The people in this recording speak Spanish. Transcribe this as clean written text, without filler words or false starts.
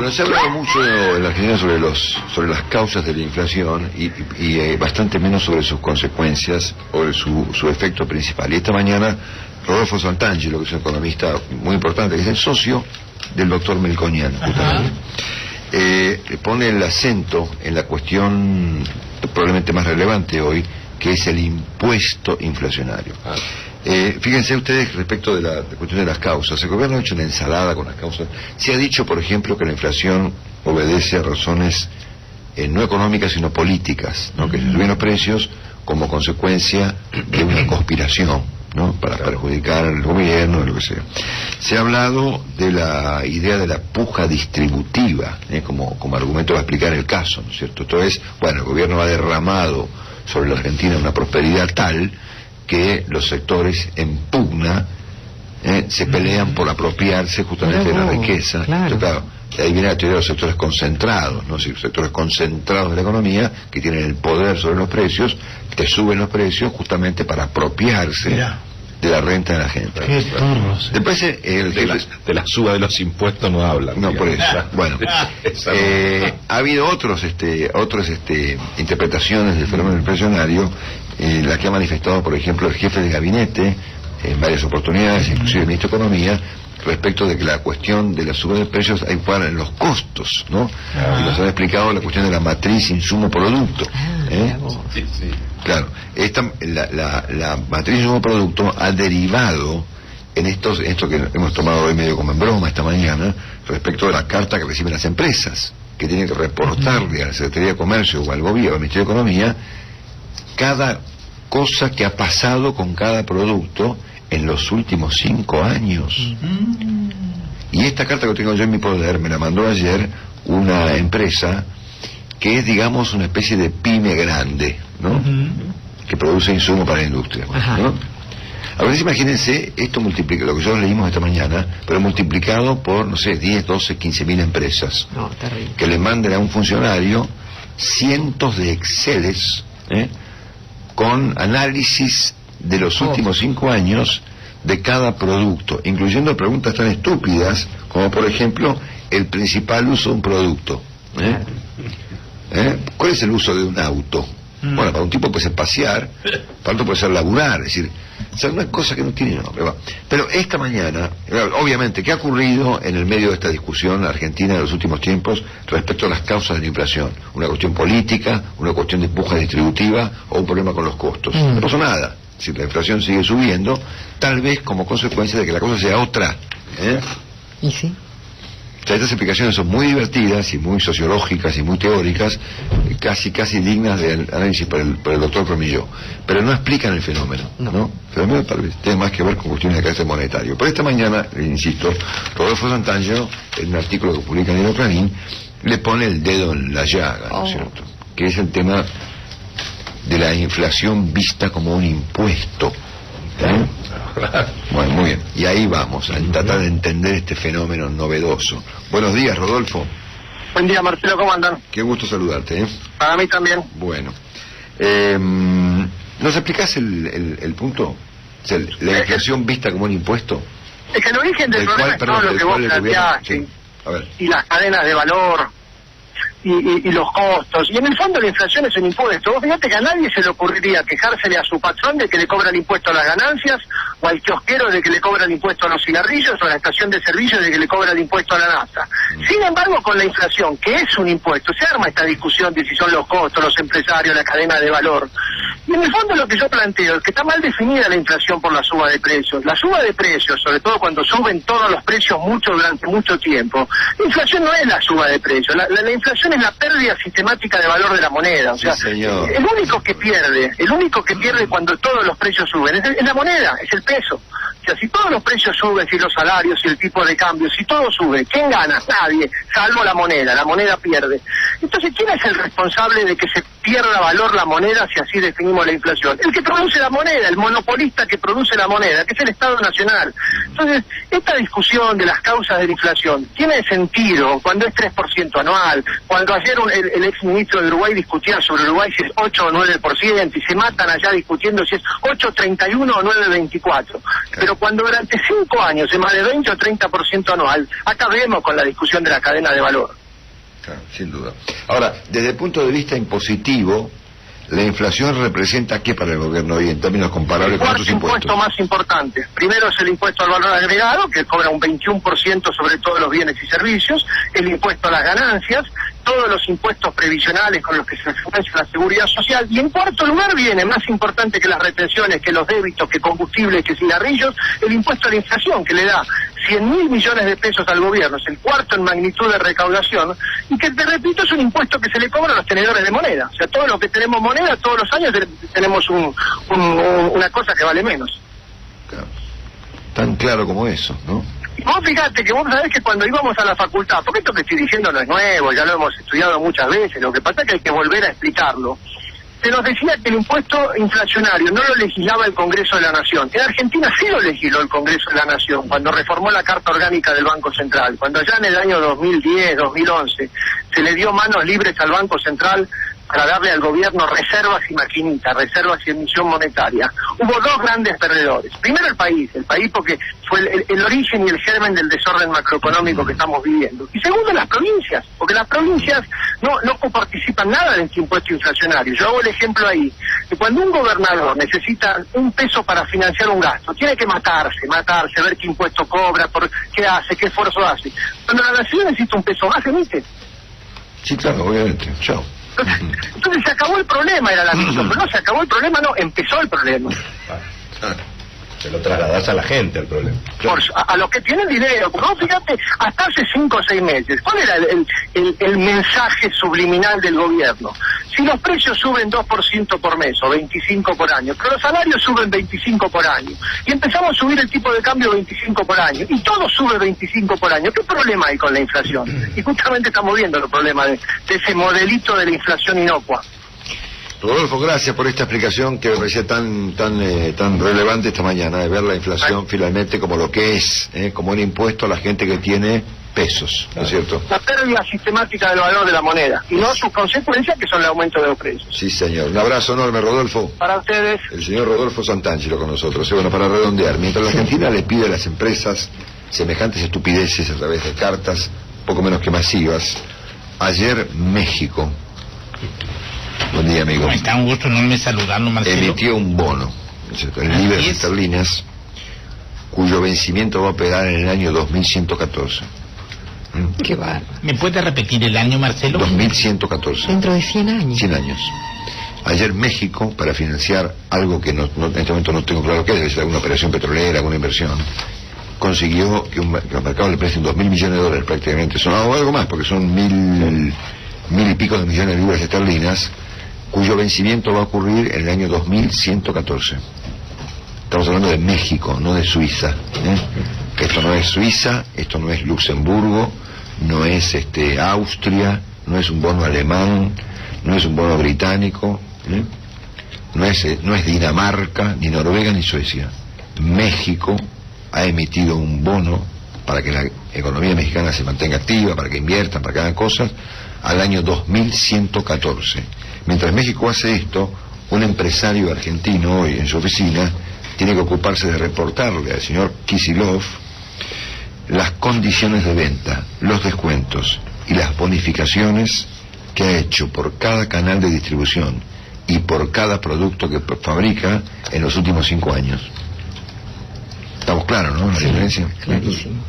Bueno, se ha hablado mucho en la Argentina sobre las causas de la inflación y bastante menos sobre sus consecuencias o su efecto principal. Y esta mañana Rodolfo Santangelo, que es un economista muy importante, que es el socio del doctor Melconian, justamente, pone el acento en la cuestión probablemente más relevante hoy, que es el impuesto inflacionario. Fíjense ustedes respecto de la cuestión de las causas. El gobierno ha hecho una ensalada con las causas. Se ha dicho, por ejemplo, que la inflación obedece a razones no económicas sino políticas, ¿no? Que se suben los precios como consecuencia de una conspiración, ¿no? Para perjudicar al gobierno, lo que sea. Se ha hablado de la idea de la puja distributiva, como argumento para explicar el caso, ¿no es cierto? Esto es, bueno, el gobierno ha derramado sobre la Argentina una prosperidad tal que los sectores en pugna se pelean por apropiarse justamente de la riqueza. Claro. Entonces, claro, ahí viene la teoría de los sectores concentrados, ¿no? Sí, sectores concentrados de la economía que tienen el poder sobre los precios, que suben los precios justamente para apropiarse de la renta de la gente. Qué turros. Después de la suba de los impuestos no hablan. No, por eso. Bueno, ha habido otras interpretaciones del fenómeno inflacionario, la que ha manifestado, por ejemplo, el jefe de gabinete en varias oportunidades, inclusive el ministro de Economía, respecto de que la cuestión de la suba de precios hay para en los costos, ¿no? Y nos han explicado la cuestión de la matriz insumo-producto. Sí. Claro, la matriz insumo-producto ha derivado en esto que hemos tomado hoy medio como en broma esta mañana, respecto de la carta que reciben las empresas, que tienen que reportarle a la Secretaría de Comercio o al gobierno, al Ministerio de Economía, cada cosa que ha pasado con cada producto en los últimos 5 años. Y esta carta que tengo yo en mi poder me la mandó ayer una empresa que es, digamos, una especie de pyme grande, ¿no? Que produce insumos para la industria, ¿no? Ahora imagínense, esto multiplica, lo que nosotros leímos esta mañana, pero multiplicado por, no sé, 10, 12, 15.000 empresas. No, terrible. Que le manden a un funcionario cientos de Exceles, con análisis de los últimos 5 años de cada producto, incluyendo preguntas tan estúpidas como, por ejemplo, el principal uso de un producto. ¿Cuál es el uso de un auto? Bueno, para un tipo puede ser pasear, para otro puede ser laburar, es decir, una cosa que no tiene nombre. Pero esta mañana, obviamente, ¿qué ha ocurrido en el medio de esta discusión argentina de los últimos tiempos respecto a las causas de la inflación? ¿Una cuestión política, una cuestión de puja distributiva o un problema con los costos? No pasó nada. Si la inflación sigue subiendo, tal vez como consecuencia de que la cosa sea otra. ¿Y sí? O sea, estas explicaciones son muy divertidas y muy sociológicas y muy teóricas, casi dignas de análisis por el doctor Promilló, pero no explican el fenómeno, ¿no? El fenómeno tal vez tiene más que ver con cuestiones de carácter monetario. Pero esta mañana, insisto, Rodolfo Santangelo, en un artículo que publica en el Clarín, le pone el dedo en la llaga, ¿no es cierto? Que es el tema de la inflación vista como un impuesto. Bueno, muy bien. Y ahí vamos, a tratar de entender este fenómeno novedoso. Buenos días, Rodolfo. Buen día, Marcelo, ¿cómo andan? Qué gusto saludarte, Para mí también. Bueno. ¿Nos explicás el punto? O sea, la inflación vista como un impuesto. Es que el origen del problema es todo lo que vos planteaste. A ver. Y las cadenas de valor, y los costos. Y en el fondo la inflación es un impuesto. Vos fíjate que a nadie se le ocurriría quejársele a su patrón de que le cobra el impuesto a las ganancias, o al kiosquero de que le cobra el impuesto a los cigarrillos, o a la estación de servicio de que le cobra el impuesto a la nafta. Sin embargo, con la inflación, que es un impuesto, se arma esta discusión de si son los costos, los empresarios, la cadena de valor. Y en el fondo lo que yo planteo es que está mal definida la inflación por la suba de precios. La suba de precios, sobre todo cuando suben todos los precios mucho durante mucho tiempo, la inflación no es la suba de precios. La inflación es la pérdida sistemática de valor de la moneda. O sea, señor. el único que pierde cuando todos los precios suben es la moneda, es el peso. O sea, si todos los precios suben, si los salarios, si el tipo de cambio, si todo sube, ¿quién gana? Nadie, salvo la moneda pierde. Entonces, ¿quién es el responsable de que se pierda valor la moneda si así definimos la inflación? El que produce la moneda, el monopolista que produce la moneda, que es el Estado Nacional. Entonces, esta discusión de las causas de la inflación tiene sentido cuando es 3% anual, cuando ayer el ex ministro de Uruguay discutía sobre Uruguay si es 8 o 9%, y se matan allá discutiendo si es 8,31 o 9,24. Pero cuando durante 5 años es más de 20 o 30% anual, acabemos con la discusión de la cadena de valor. Claro, sin duda. Ahora, desde el punto de vista impositivo, la inflación representa ¿qué para el gobierno hoy en términos comparables con otros impuestos? El impuesto más importante. Primero es el impuesto al valor agregado, que cobra un 21% sobre todos los bienes y servicios, el impuesto a las ganancias, todos los impuestos previsionales con los que se financia la seguridad social, y en cuarto lugar viene, más importante que las retenciones, que los débitos, que combustibles, que cigarrillos, el impuesto a la inflación, que le da 100.000 millones de pesos al gobierno, es el cuarto en magnitud de recaudación, y que, te repito, es un impuesto que se le cobra a los tenedores de moneda. O sea, todos los que tenemos moneda, todos los años tenemos una cosa que vale menos. Claro. Tan claro como eso, ¿no? Y vos fíjate que vos sabés que cuando íbamos a la facultad, porque esto que estoy diciendo no es nuevo, ya lo hemos estudiado muchas veces, lo que pasa es que hay que volver a explicarlo. Se nos decía que el impuesto inflacionario no lo legislaba el Congreso de la Nación. En Argentina sí lo legisló el Congreso de la Nación, cuando reformó la Carta Orgánica del Banco Central, cuando ya en el año 2010, 2011, se le dio manos libres al Banco Central para darle al gobierno reservas y maquinitas, reservas y emisión monetaria. Hubo dos grandes perdedores. Primero el país porque fue el origen y el germen del desorden macroeconómico que estamos viviendo. Y segundo las provincias, porque las provincias no coparticipan nada de este impuesto inflacionario. Yo hago el ejemplo ahí, que cuando un gobernador necesita un peso para financiar un gasto, tiene que matarse, ver qué impuesto cobra, qué hace, qué esfuerzo hace. Cuando la nación necesita un peso más, emite. Sí, claro, obviamente. Chao. Entonces se acabó el problema, era la misión, pero no se acabó el problema, no, empezó el problema. Se lo trasladás a la gente el problema. A los que tienen dinero, no, fíjate, hasta hace 5 o 6 meses, ¿cuál era el mensaje subliminal del gobierno? Si los precios suben 2% por mes o 25 por año, pero los salarios suben 25 por año, y empezamos a subir el tipo de cambio 25 por año, y todo sube 25 por año, ¿qué problema hay con la inflación? Y justamente estamos viendo los problemas de ese modelito de la inflación inocua. Rodolfo, gracias por esta explicación que me parecía tan relevante esta mañana, de ver la inflación finalmente como lo que es, como un impuesto a la gente que tiene pesos, ¿no es cierto? La pérdida sistemática del valor de la moneda, y no sus consecuencias, que son el aumento de los precios. Sí, señor. Un abrazo enorme, Rodolfo. Para ustedes. El señor Rodolfo Santangelo con nosotros. Y bueno, para redondear, mientras la Argentina le pide a las empresas semejantes estupideces a través de cartas poco menos que masivas, ayer México... Buen día, amigo. Está un gusto enorme saludarlo, Marcelo. Emitió un bono, en libras esterlinas, cuyo vencimiento va a operar en el año 2114. Qué bárbaro. ¿Me puede repetir el año, Marcelo? 2114. Dentro de 100 años. 100 años. Ayer México, para financiar algo que en este momento no tengo claro qué es, debe ser alguna operación petrolera, alguna inversión, consiguió que los mercados le presten 2.000 millones de dólares prácticamente, son algo más, porque son mil y pico de millones de libras esterlinas, cuyo vencimiento va a ocurrir en el año 2114. Estamos hablando de México, no de Suiza. Esto no es Suiza, esto no es Luxemburgo, no es Austria, no es un bono alemán, no es un bono británico, no es Dinamarca, ni Noruega, ni Suecia. México ha emitido un bono para que la economía mexicana se mantenga activa, para que inviertan, para que hagan cosas, al año 2114. Mientras México hace esto, un empresario argentino hoy en su oficina tiene que ocuparse de reportarle al señor Kicillof las condiciones de venta, los descuentos y las bonificaciones que ha hecho por cada canal de distribución y por cada producto que fabrica en los últimos 5 años. ¿Estamos claros, no? La diferencia. Clarísimo.